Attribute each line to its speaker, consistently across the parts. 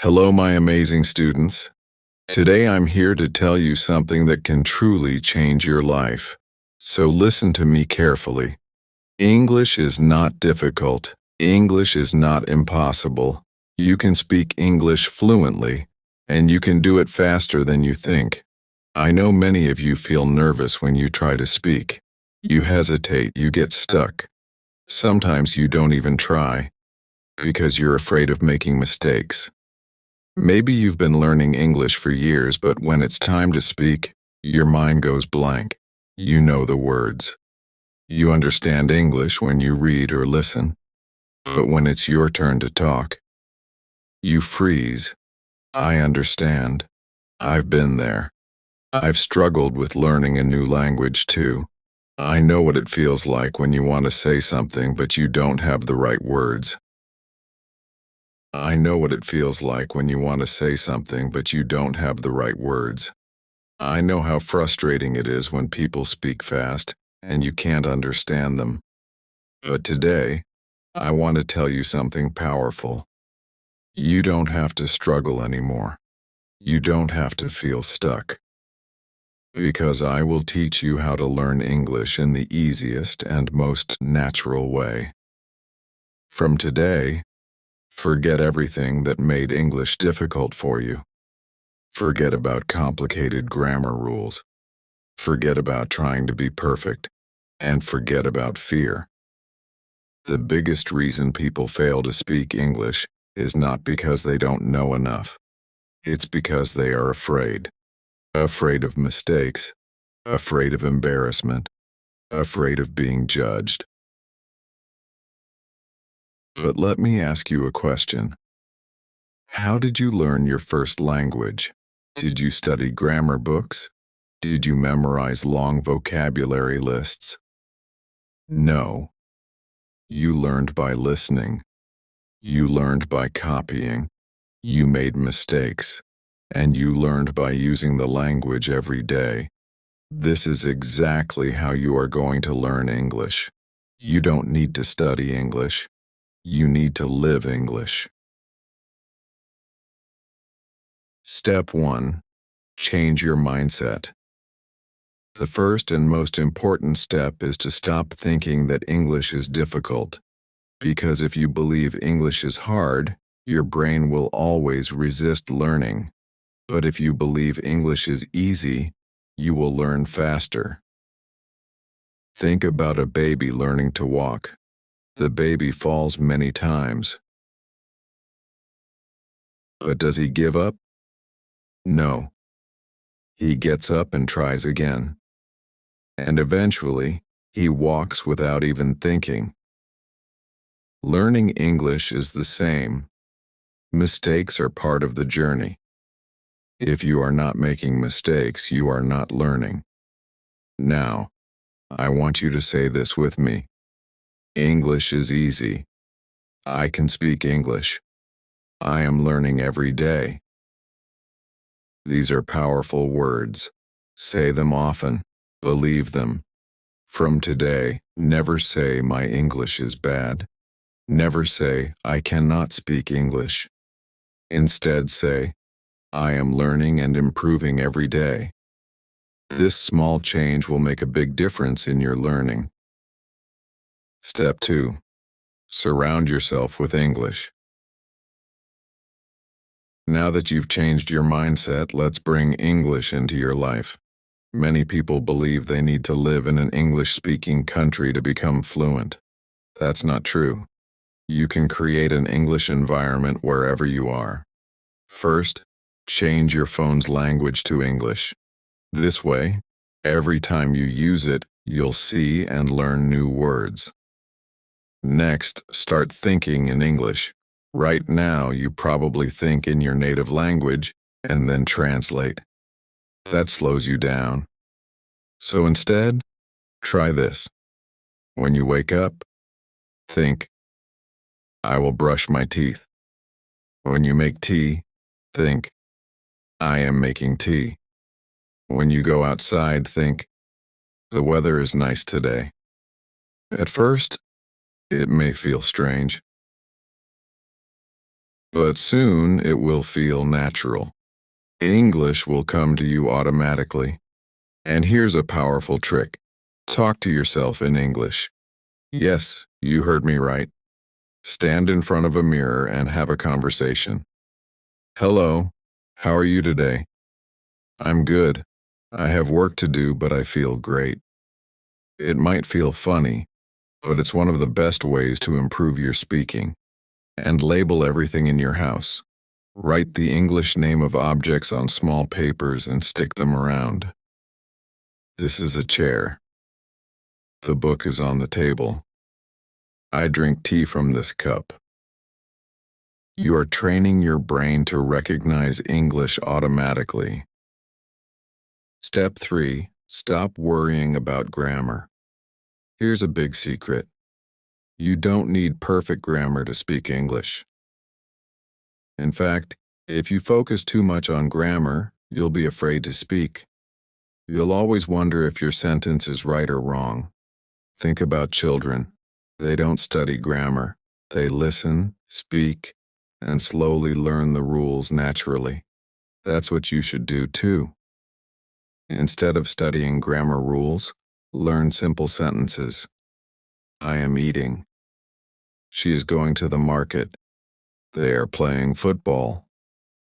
Speaker 1: Hello, my amazing students. Today I'm here to tell you something that can truly change your life. So listen to me carefully. English is not difficult. English is not impossible. You can speak English fluently, and you can do it faster than you think. I know many of you feel nervous when you try to speak. You hesitate, you get stuck. Sometimes you don't even try, because you're afraid of making mistakes. Maybe you've been learning English for years, but when it's time to speak, your mind goes blank. You know the words. You understand English when you read or listen. But when it's your turn to talk, you freeze. I understand. I've been there. I've struggled with learning a new language too. I know what it feels like when you want to say something but you don't have the right words. I know what it feels like when you want to say something but you don't have the right words. I know how frustrating it is when people speak fast and you can't understand them. But today, I want to tell you something powerful. You don't have to struggle anymore. You don't have to feel stuck. Because I will teach you how to learn English in the easiest and most natural way. From today, forget everything that made English difficult for you. Forget about complicated grammar rules. Forget about trying to be perfect. And forget about fear. The biggest reason people fail to speak English is not because they don't know enough. It's because they are afraid. Afraid of mistakes. Afraid of embarrassment. Afraid of being judged. But let me ask you a question. How did you learn your first language? Did you study grammar books? Did you memorize long vocabulary lists? No. You learned by listening. You learned by copying. You made mistakes. And you learned by using the language every day. This is exactly how you are going to learn English. You don't need to study English. You need to live English. Step 1. Change your mindset. The first and most important step is to stop thinking that English is difficult. Because if you believe English is hard, your brain will always resist learning. But if you believe English is easy, you will learn faster. Think about a baby learning to walk. The baby falls many times. But does he give up? No. He gets up and tries again. And eventually, he walks without even thinking. Learning English is the same. Mistakes are part of the journey. If you are not making mistakes, you are not learning. Now, I want you to say this with me. English is easy. I can speak English. I am learning every day. These are powerful words. Say them often. Believe them. From today, never say my English is bad. Never say I cannot speak English. Instead say, I am learning and improving every day. This small change will make a big difference in your learning. Step 2. Surround yourself with English. Now that you've changed your mindset, let's bring English into your life. Many people believe they need to live in an English-speaking country to become fluent. That's not true. You can create an English environment wherever you are. First, change your phone's language to English. This way, every time you use it, you'll see and learn new words. Next, start thinking in English. Right now, you probably think in your native language and then translate. That slows you down. So instead, try this. When you wake up, think, I will brush my teeth. When you make tea, think, I am making tea. When you go outside, think, the weather is nice today. At first, it may feel strange. but soon it will feel natural. English will come to you automatically. And here's a powerful trick. Talk to yourself in English. Yes, you heard me right. Stand in front of a mirror and have a conversation. Hello, how are you today? I'm good. I have work to do, but I feel great. It might feel funny, but it's one of the best ways to improve your speaking. And label everything in your house. Write the English name of objects on small papers and stick them around. This is a chair. The book is on the table. I drink tea from this cup. You are training your brain to recognize English automatically. Step 3. Stop worrying about grammar. Here's a big secret. You don't need perfect grammar to speak English. In fact, if you focus too much on grammar, you'll be afraid to speak. You'll always wonder if your sentence is right or wrong. Think about children. They don't study grammar. They listen, speak, and slowly learn the rules naturally. That's what you should do too. Instead of studying grammar rules, learn simple sentences. I am eating. She is going to the market. They are playing football.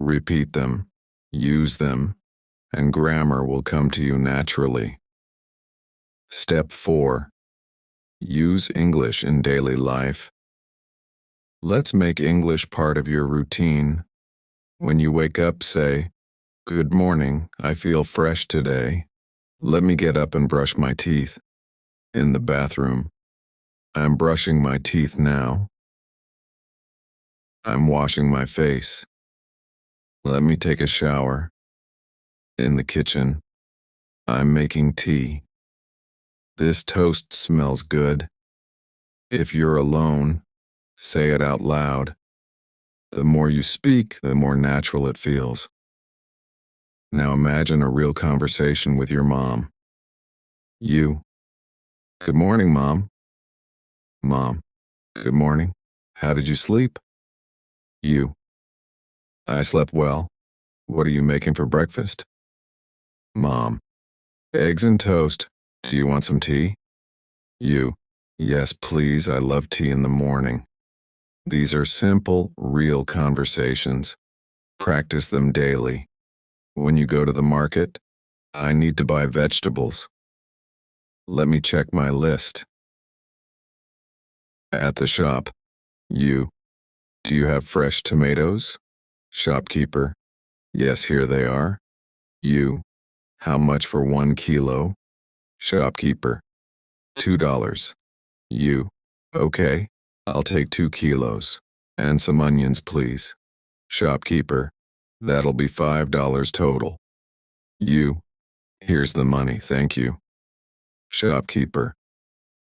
Speaker 1: Repeat them, use them, and grammar will come to you naturally. Step 4. Use English in daily life. Let's make English part of your routine. When you wake up, say, "Good morning, I feel fresh today. Let me get up and brush my teeth." In the bathroom, I'm brushing my teeth now. I'm washing my face. Let me take a shower. In the kitchen, I'm making tea. This toast smells good. If you're alone, say it out loud. The more you speak, the more natural it feels. Now imagine a real conversation with your mom. You. Good morning, Mom. Mom. Good morning. How did you sleep? You. I slept well. What are you making for breakfast? Mom. Eggs and toast. Do you want some tea? You. Yes, please, I love tea in the morning. These are simple, real conversations. Practice them daily. When you go to the market, I need to buy vegetables. Let me check my list. At the shop, you. Do you have fresh tomatoes? Shopkeeper. Yes, here they are. You. How much for 1 kilo? Shopkeeper. $2. You. Okay, I'll take 2 kilos. And some onions, please. Shopkeeper. That'll be $5 total. You. Here's the money, thank you. Shopkeeper.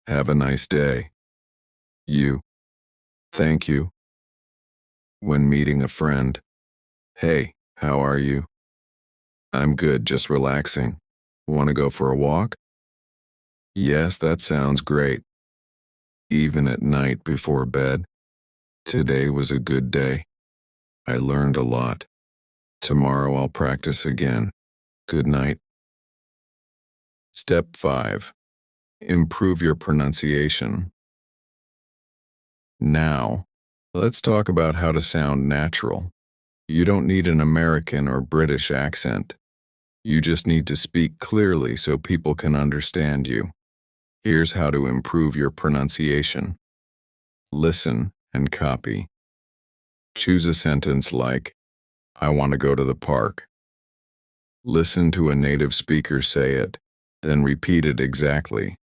Speaker 1: Have a nice day. You. Thank you. When meeting a friend. Hey, how are you? I'm good, just relaxing. Want to go for a walk? Yes, that sounds great. Even at night before bed. Today was a good day. I learned a lot. Tomorrow I'll practice again. Good night. Step 5. Improve your pronunciation. Now, let's talk about how to sound natural. You don't need an American or British accent. You just need to speak clearly so people can understand you. Here's how to improve your pronunciation. Listen and copy. Choose a sentence like, I want to go to the park. Listen to a native speaker say it, then repeat it exactly.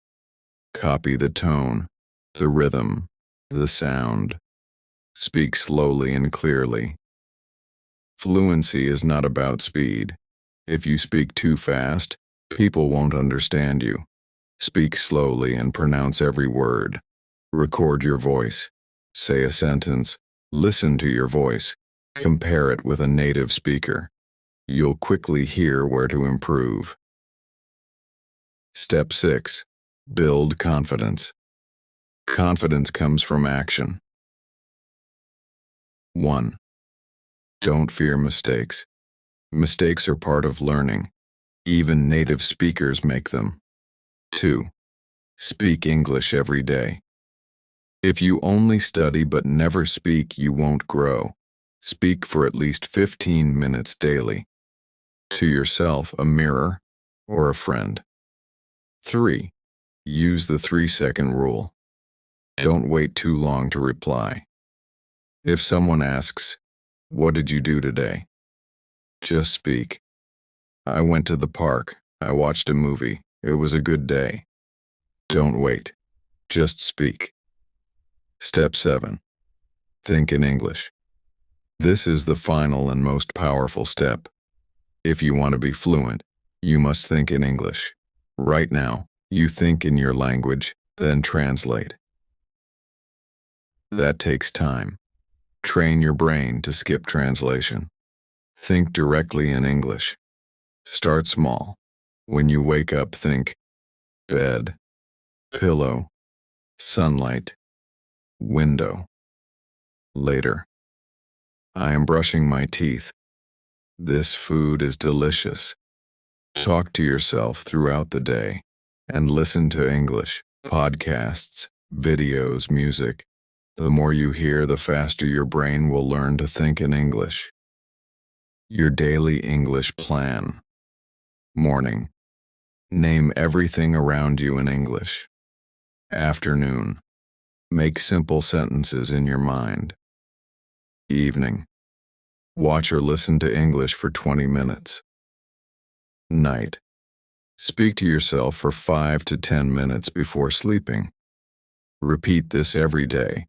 Speaker 1: Copy the tone, the rhythm, the sound. Speak slowly and clearly. Fluency is not about speed. If you speak too fast, people won't understand you. Speak slowly and pronounce every word. Record your voice. Say a sentence. Listen to your voice. Compare it with a native speaker. You'll quickly hear where to improve. Step 6. Build confidence. Confidence comes from action. 1. Don't fear mistakes. Mistakes are part of learning. Even native speakers make them. 2. Speak English every day. If you only study but never speak, you won't grow. Speak for at least 15 minutes daily. To yourself, a mirror, or a friend. 3. Use the 3-second rule. Don't wait too long to reply. If someone asks, "What did you do today?" just speak. "I went to the park. I watched a movie. It was a good day." Don't wait. Just speak. Step 7. Think in English. This is the final and most powerful step. If you want to be fluent, you must think in English. Right now, you think in your language, then translate. That takes time. Train your brain to skip translation. Think directly in English. Start small. When you wake up, think bed, pillow, sunlight, window. Later, I am brushing my teeth. This food is delicious. Talk to yourself throughout the day and listen to English, podcasts, videos, music. The more you hear, the faster your brain will learn to think in English. Your daily English plan. Morning. Name everything around you in English. Afternoon. Make simple sentences in your mind. Evening. Watch or listen to English for 20 minutes. Night. Speak to yourself for 5 to 10 minutes before sleeping. Repeat this every day.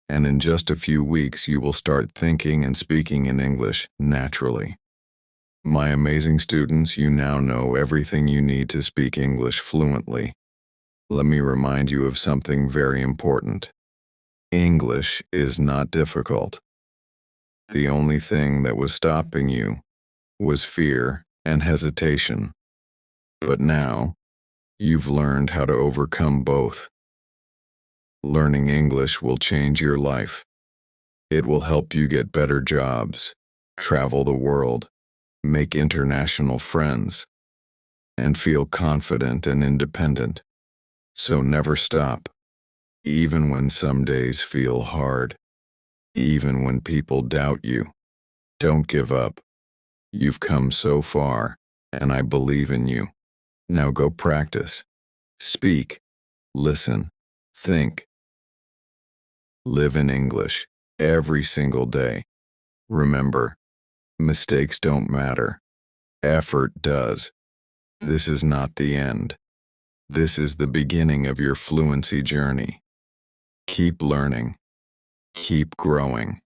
Speaker 1: And in just a few weeks, you will start thinking and speaking in English naturally. My amazing students, you now know everything you need to speak English fluently. Let me remind you of something very important. English is not difficult. The only thing that was stopping you was fear and hesitation. But now, you've learned how to overcome both. Learning English will change your life. It will help you get better jobs, travel the world, make international friends, and feel confident and independent. So never stop, even when some days feel hard, even when people doubt you. Don't give up. You've come so far, and I believe in you. Now go practice. Speak, listen, think. Live in English every single day. Remember, mistakes don't matter. Effort does. This is not the end. This is the beginning of your fluency journey. Keep learning. Keep growing.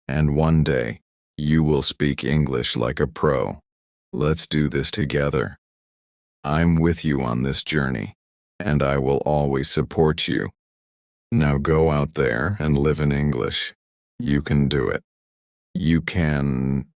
Speaker 1: And one day, you will speak English like a pro. Let's do this together. I'm with you on this journey, and I will always support you. Now go out there and live in English. You can do it. You can